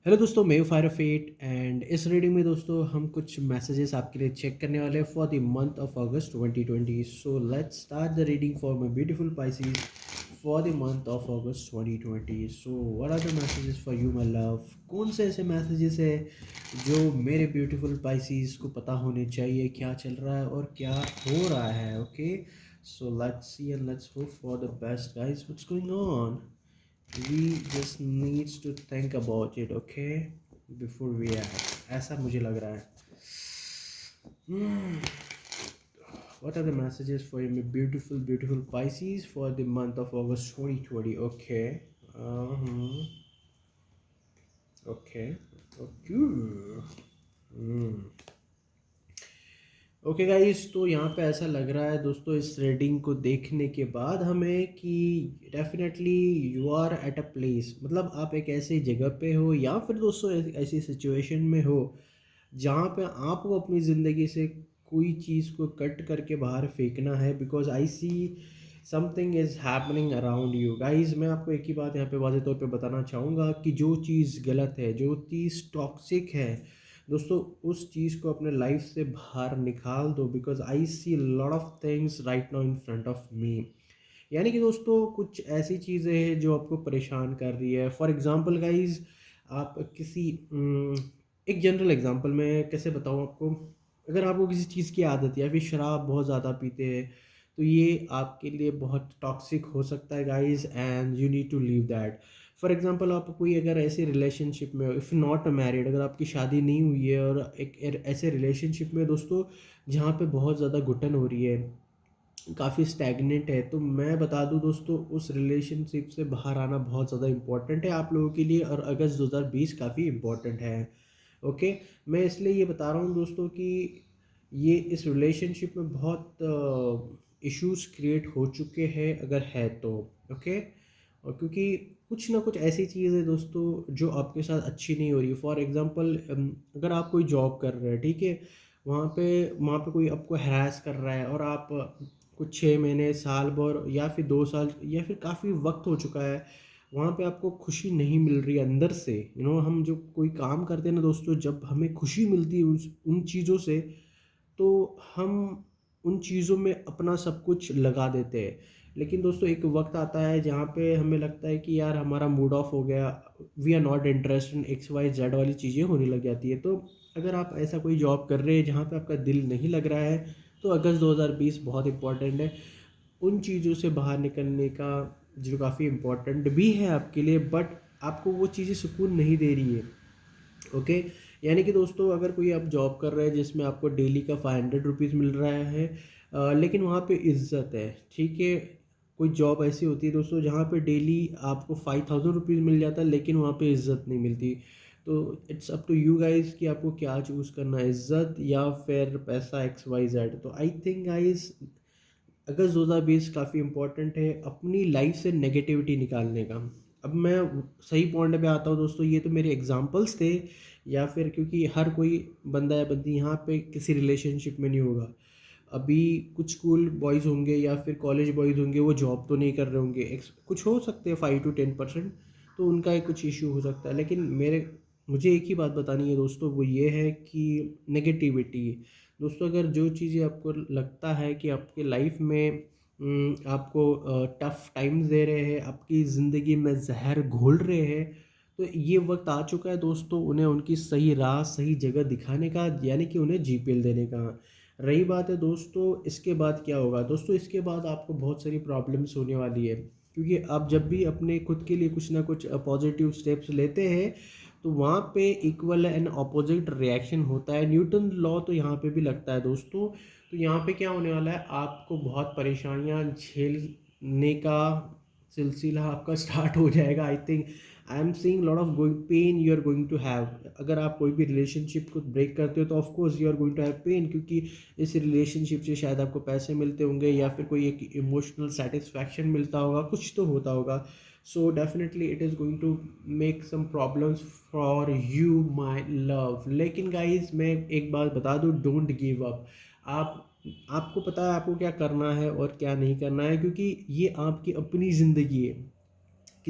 Hello दोस्तों, मैं fire fate and इस रीडिंग में दोस्तों हम कुछ मैसेजेस आपके लिए चेक करने वाले हैं for the month of August 2020। So let's start the reading for my beautiful pieces for the month of August 2020। So what are the messages for you my love? कौन से ऐसे मैसेजेस है जो मेरे ब्यूटीफुल पाइसेस को पता होने चाहिए, क्या चल रहा है और क्या हो रहा है? Okay, so let's see and let's hope for the best guys. What's going on? we just needs to think about it, okay, before we act. ऐसा मुझे लग रहा है। Hmm. What are the messages for you beautiful Pisces for the month of August 2020? Okay. uh-huh. Okay. Okay. Okay guys, तो यहाँ पे ऐसा लग रहा है दोस्तों इस रीडिंग को देखने के बाद हमें कि definitely you are at a place, मतलब आप एक ऐसी जगह पे हो या फिर दोस्तों ऐसी सिचुएशन में हो जहाँ पे आपको अपनी ज़िंदगी से कोई चीज़ को कट करके बाहर फेंकना है। Because I see something is happening around you guys. मैं आपको एक ही बात यहाँ पे वाज़ेह तौर पे बताना चाहूँगा कि जो चीज़ गलत है, जो चीज़ टॉक्सिक है दोस्तों, उस चीज़ को अपने लाइफ से बाहर निकाल दो। Because I see lot of things right now in front of me. यानी कि दोस्तों कुछ ऐसी चीज़ें हैं जो आपको परेशान कर रही है। फॉर एग्ज़ाम्पल गाइज, आप किसी एक जनरल एग्जांपल मैं कैसे बताऊँ आपको, अगर आपको किसी चीज़ की आदत है या फिर शराब बहुत ज़्यादा पीते हैं तो ये आपके लिए बहुत टॉक्सिक हो सकता है guys, and you need to leave that. For example, आप कोई अगर ऐसे रिलेशनशिप में हो, इफ़ नॉट मैरिड, अगर आपकी शादी नहीं हुई है और एक ऐसे रिलेशनशिप में दोस्तों जहाँ पे बहुत ज़्यादा घुटन हो रही है, काफ़ी स्टैग्नेंट है, तो मैं बता दूं दोस्तों उस रिलेशनशिप से बाहर आना बहुत ज़्यादा इम्पोर्टेंट है आप लोगों के लिए, और अगस्त 2020 काफ़ी इम्पोर्टेंट है। ओके, मैं इसलिए ये बता रहा हूँ दोस्तों कि ये इस रिलेशनशिप में बहुत इश्यूज क्रिएट हो चुके हैं अगर है तो। ओके, और क्योंकि कुछ ना कुछ ऐसी चीज़ है दोस्तों जो आपके साथ अच्छी नहीं हो रही। फॉर एग्जांपल, अगर आप कोई जॉब कर रहे हैं, ठीक है, वहाँ पे कोई आपको हैरास कर रहा है और आप कुछ 6 महीने, साल भर या फिर 2 साल या फिर काफ़ी वक्त हो चुका है, वहाँ पे आपको खुशी नहीं मिल रही है अंदर से। हम जो कोई काम करते हैं ना दोस्तों, जब हमें खुशी मिलती है उन चीज़ों से, तो हम उन चीज़ों में अपना सब कुछ लगा देते हैं। लेकिन दोस्तों एक वक्त आता है जहाँ पे हमें लगता है कि यार हमारा मूड ऑफ हो गया, we are not interested in X Y Z वाली चीज़ें होने लग जाती है। तो अगर आप ऐसा कोई जॉब कर रहे हैं जहाँ पे आपका दिल नहीं लग रहा है, तो अगस्त 2020 बहुत इंपॉर्टेंट है उन चीज़ों से बाहर निकलने का, जो काफ़ी इम्पोर्टेंट भी है आपके लिए, बट आपको वो चीज़ें सुकून नहीं दे रही है। ओके, यानी कि दोस्तों अगर कोई आप जॉब कर रहे हैं जिसमें आपको डेली का 500 रुपीज़ मिल रहा है, लेकिन वहाँ पे इज्जत है, ठीक है। कोई जॉब ऐसी होती है दोस्तों जहाँ पे डेली आपको 5000 रुपीज़ मिल जाता है लेकिन वहाँ पे इज्जत नहीं मिलती। तो it's up to you guys कि आपको क्या चूज़ करना है, इज्जत या फिर पैसा, एक्स वाई जेड। तो आई थिंक गाइज अगस्त 2020 काफ़ी इंपॉर्टेंट है अपनी लाइफ से नेगेटिविटी निकालने का। अब मैं सही पॉइंट पे आता हूँ दोस्तों, ये तो मेरे एग्जांपल्स थे, या फिर क्योंकि हर कोई बंदा या बंदी यहाँ पे किसी रिलेशनशिप में नहीं होगा। अभी कुछ स्कूल बॉयज़ होंगे या फिर कॉलेज बॉयज़ होंगे, वो जॉब तो नहीं कर रहे होंगे, कुछ हो सकते हैं 5 to 10%, तो उनका एक कुछ इशू हो सकता है। लेकिन मुझे एक ही बात बतानी है दोस्तों, वो ये है कि नेगेटिविटी दोस्तों, अगर जो चीज़ें आपको लगता है कि आपके लाइफ में आपको टफ टाइम्स दे रहे हैं, आपकी ज़िंदगी में जहर घोल रहे हैं, तो ये वक्त आ चुका है दोस्तों उन्हें उनकी सही राह, सही जगह दिखाने का, यानी कि उन्हें जीपीएल देने का। रही बात है दोस्तों इसके बाद क्या होगा, दोस्तों इसके बाद आपको बहुत सारी प्रॉब्लम्स होने वाली है, क्योंकि आप जब भी अपने खुद के लिए कुछ ना कुछ पॉजिटिव स्टेप्स लेते हैं तो वहाँ पे इक्वल एंड अपोजिट रिएक्शन होता है। न्यूटन लॉ तो यहाँ पे भी लगता है दोस्तों। तो यहाँ पे क्या होने वाला है, आपको बहुत परेशानियाँ झेलने का सिलसिला आपका स्टार्ट हो जाएगा। I think I am seeing lot of going pain you are going to have. अगर आप कोई भी रिलेशनशिप को ब्रेक करते हो तो of course you are going to have pain, क्योंकि इस रिलेशनशिप से शायद आपको पैसे मिलते होंगे या फिर कोई एक इमोशनल सेटिस्फैक्शन मिलता होगा, कुछ तो होता होगा। So definitely it is going to make some problems for you my love. लेकिन गाइज मैं एक बात बता दूँ, डोंट गिव अप। आप आपको पता है आपको क्या करना है और क्या नहीं करना है, क्योंकि ये आपकी अपनी ज़िंदगी है।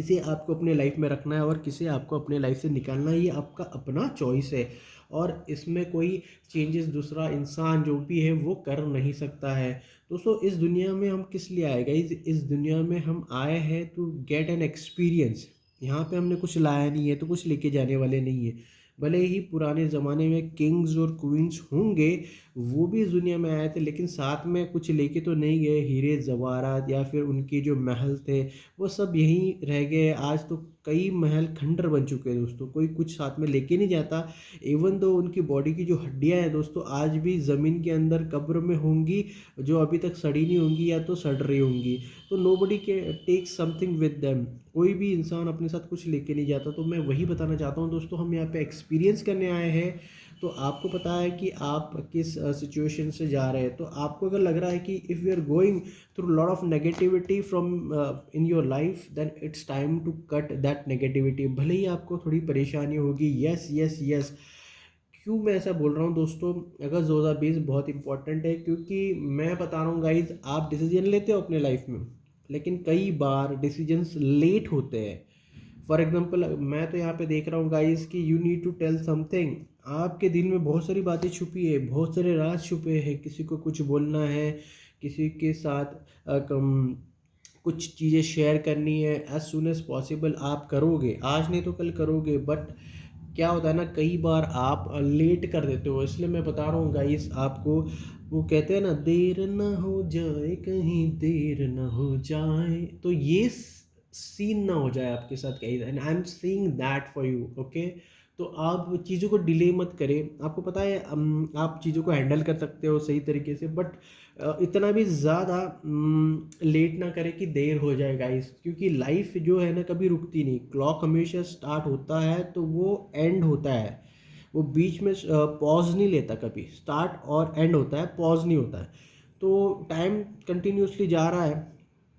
किसे आपको अपने लाइफ में रखना है और किसे आपको अपने लाइफ से निकालना है, ये आपका अपना चॉइस है। और इसमें कोई चेंजेस दूसरा इंसान जो भी है वो कर नहीं सकता है। दोस्तों इस दुनिया में हम किस लिए आए गाइस, इस दुनिया में हम आए हैं टू गेट एन एक्सपीरियंस। यहाँ पे हमने कुछ लाया नहीं है तो कुछ लेके जाने वाले नहीं है। भले ही पुराने ज़माने में किंग्स और क्वींस होंगे, वो भी इस दुनिया में आए थे, लेकिन साथ में कुछ लेके तो नहीं गए, हीरे जवाहरात या फिर उनके जो महल थे वो सब यहीं रह गए। आज तो कई महल खंडर बन चुके हैं दोस्तों, कोई कुछ साथ में लेके नहीं जाता। इवन दो उनकी बॉडी की जो हड्डियां हैं दोस्तों आज भी ज़मीन के अंदर कब्र में होंगी, जो अभी तक सड़ी नहीं होंगी या तो सड़ रही होंगी। तो नो बडी के टेक समथिंग विद देम, कोई भी इंसान अपने साथ कुछ लेके नहीं जाता। तो मैं वही बताना चाहता हूँ दोस्तों, हम यहाँ पे एक्सपीरियंस करने आए हैं। तो आपको पता है कि आप किस सिचुएशन से जा रहे हैं। तो आपको अगर लग रहा है कि if you are going through lot of negativity from in your life, then it's time to cut that negativity. भले ही आपको थोड़ी परेशानी होगी, यस यस यस। क्यों मैं ऐसा बोल रहा हूँ दोस्तों, अगर 2020 बहुत इंपॉर्टेंट है, क्योंकि मैं बता रहा हूँ गाइज, आप डिसीजन लेते हो अपने लाइफ में, लेकिन कई बार डिसीजंस लेट होते हैं। फॉर एग्जांपल मैं तो यहाँ पे देख रहा हूँ गाइस कि you need to tell something. आपके दिल में बहुत सारी बातें छुपी है, बहुत सारे राज छुपे हैं, किसी को कुछ बोलना है, किसी के साथ कुछ चीज़ें शेयर करनी है। एज सुन एज पॉसिबल आप करोगे, आज नहीं तो कल करोगे। बट क्या होता है ना, कई बार आप लेट कर देते हो। इसलिए मैं बता रहा हूँ गाइस आपको, वो कहते हैं ना, देर ना हो जाए कहीं देर ना हो जाए, तो ये सीन ना हो जाए आपके साथ guys, and I am saying that for you, okay. तो आप चीज़ों को डिले मत करें। आपको पता है आप चीज़ों को हैंडल कर सकते हो सही तरीके से, बट इतना भी ज़्यादा लेट ना करें कि देर हो जाए गाइस, क्योंकि लाइफ जो है ना कभी रुकती नहीं। क्लॉक हमेशा स्टार्ट होता है तो वो एंड होता है, वो बीच में पॉज नहीं लेता कभी। स्टार्ट और एंड होता है, पॉज नहीं होता है। तो टाइम कंटिन्यूसली जा रहा है।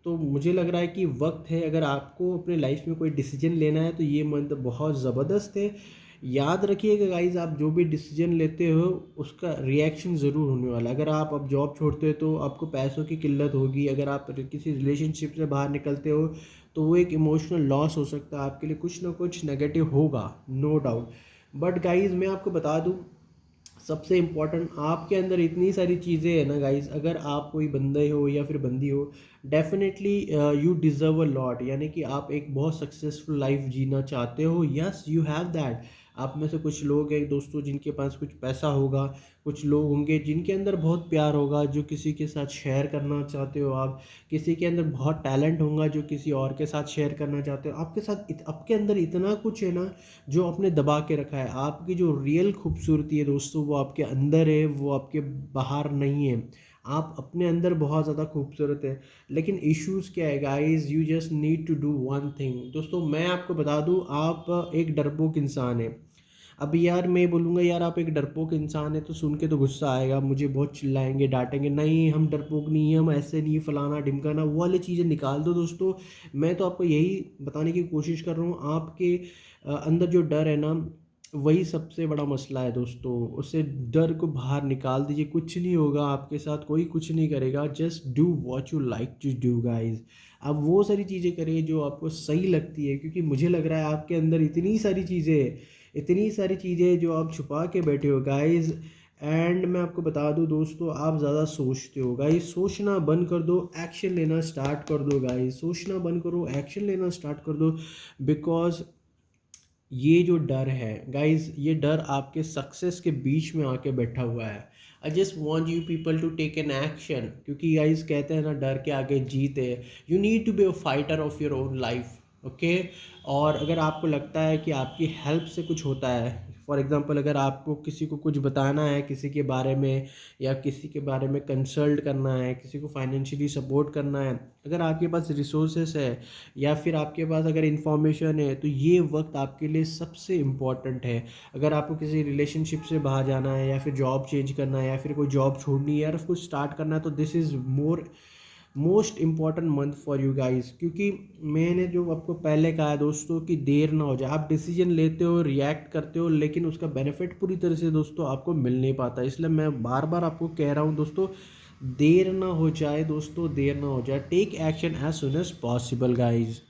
तो मुझे लग रहा है कि वक्त है, अगर आपको अपने लाइफ में कोई डिसीजन लेना है तो ये मंथ बहुत ज़बरदस्त है। याद रखिएगा गाइज, आप जो भी डिसीजन लेते हो उसका रिएक्शन ज़रूर होने वाला है। अगर आप अब जॉब छोड़ते हो तो आपको पैसों की किल्लत होगी। अगर आप किसी रिलेशनशिप से बाहर निकलते हो तो वो एक इमोशनल लॉस हो सकता है आपके लिए, कुछ ना कुछ नेगेटिव होगा, नो डाउट। बट गाइज मैं आपको बता दूँ, सबसे इम्पॉर्टेंट, आपके अंदर इतनी सारी चीज़ें हैं ना गाइस, अगर आप कोई बंदे हो या फिर बंदी हो, definitely you deserve a lot. यानी कि आप एक बहुत सक्सेसफुल लाइफ जीना चाहते हो, यस यू हैव दैट। आप में से कुछ लोग हैं दोस्तों जिनके पास कुछ पैसा होगा, कुछ लोग होंगे जिनके अंदर बहुत प्यार होगा जो किसी के साथ शेयर करना चाहते हो आप, किसी के अंदर बहुत टैलेंट होगा जो किसी और के साथ शेयर करना चाहते हो। आपके साथ आपके अंदर इतना कुछ है ना जो आपने दबा के रखा है। आपकी जो रियल खूबसूरती है दोस्तों वो आपके अंदर है, वो आपके बाहर नहीं है। आप अपने अंदर बहुत ज़्यादा खूबसूरत है, लेकिन इश्यूज़ क्या है guys, you just need to do one thing. दोस्तों मैं आपको बता दूं, आप एक डरपोक इंसान है। अभी यार मैं बोलूँगा यार आप एक डरपोक इंसान है तो सुन के तो गुस्सा आएगा, मुझे बहुत चिल्लाएंगे, डांटेंगे, नहीं हम डरपोक नहीं है, हम ऐसे नहीं, फलाना ढिमकाना, वो वाली चीज़ें निकाल दो दोस्तों। मैं तो आपको यही बताने की कोशिश कर रहा हूँ, आपके अंदर जो डर है ना वही सबसे बड़ा मसला है दोस्तों। उससे डर को बाहर निकाल दीजिए, कुछ नहीं होगा आपके साथ, कोई कुछ नहीं करेगा। Just do what you like to do guys. आप वो सारी चीज़ें करिए जो आपको सही लगती है, क्योंकि मुझे लग रहा है आपके अंदर इतनी सारी चीज़ें हैं, इतनी सारी चीज़ें जो आप छुपा के बैठे हो गाइज। एंड मैं आपको बता दूं दोस्तों, आप ज़्यादा सोचते हो गाइज, सोचना बंद कर दो, एक्शन लेना स्टार्ट कर दो गाइज। सोचना बंद करो, एक्शन लेना स्टार्ट कर दो। बिकॉज ये जो डर है गाइज, ये डर आपके सक्सेस के बीच में आके बैठा हुआ है। I just want you people to take an action, क्योंकि गाइज कहते हैं ना, डर के आगे जीत है। You need to be a fighter of your own life, okay. और अगर आपको लगता है कि आपकी हेल्प से कुछ होता है, फॉर एग्जांपल अगर आपको किसी को कुछ बताना है किसी के बारे में, या किसी के बारे में कंसल्ट करना है, किसी को फाइनेंशियली सपोर्ट करना है, अगर आपके पास रिसोर्सेस है या फिर आपके पास अगर इंफॉर्मेशन है, तो ये वक्त आपके लिए सबसे इम्पॉर्टेंट है। अगर आपको किसी रिलेशनशिप से बाहर जाना है, या फिर जॉब चेंज करना है, या फिर कोई जॉब छोड़नी है, या फिर कुछ स्टार्ट करना है, तो this is most important month for you guys. क्योंकि मैंने जो आपको पहले कहा है दोस्तों कि देर ना हो जाए। आप डिसीजन लेते हो, रिएक्ट करते हो, लेकिन उसका बेनिफिट पूरी तरह से दोस्तों आपको मिल नहीं पाता। इसलिए मैं बार बार आपको कह रहा हूँ दोस्तों, देर ना हो जाए दोस्तों, देर ना हो जाए। Take action as soon as possible guys.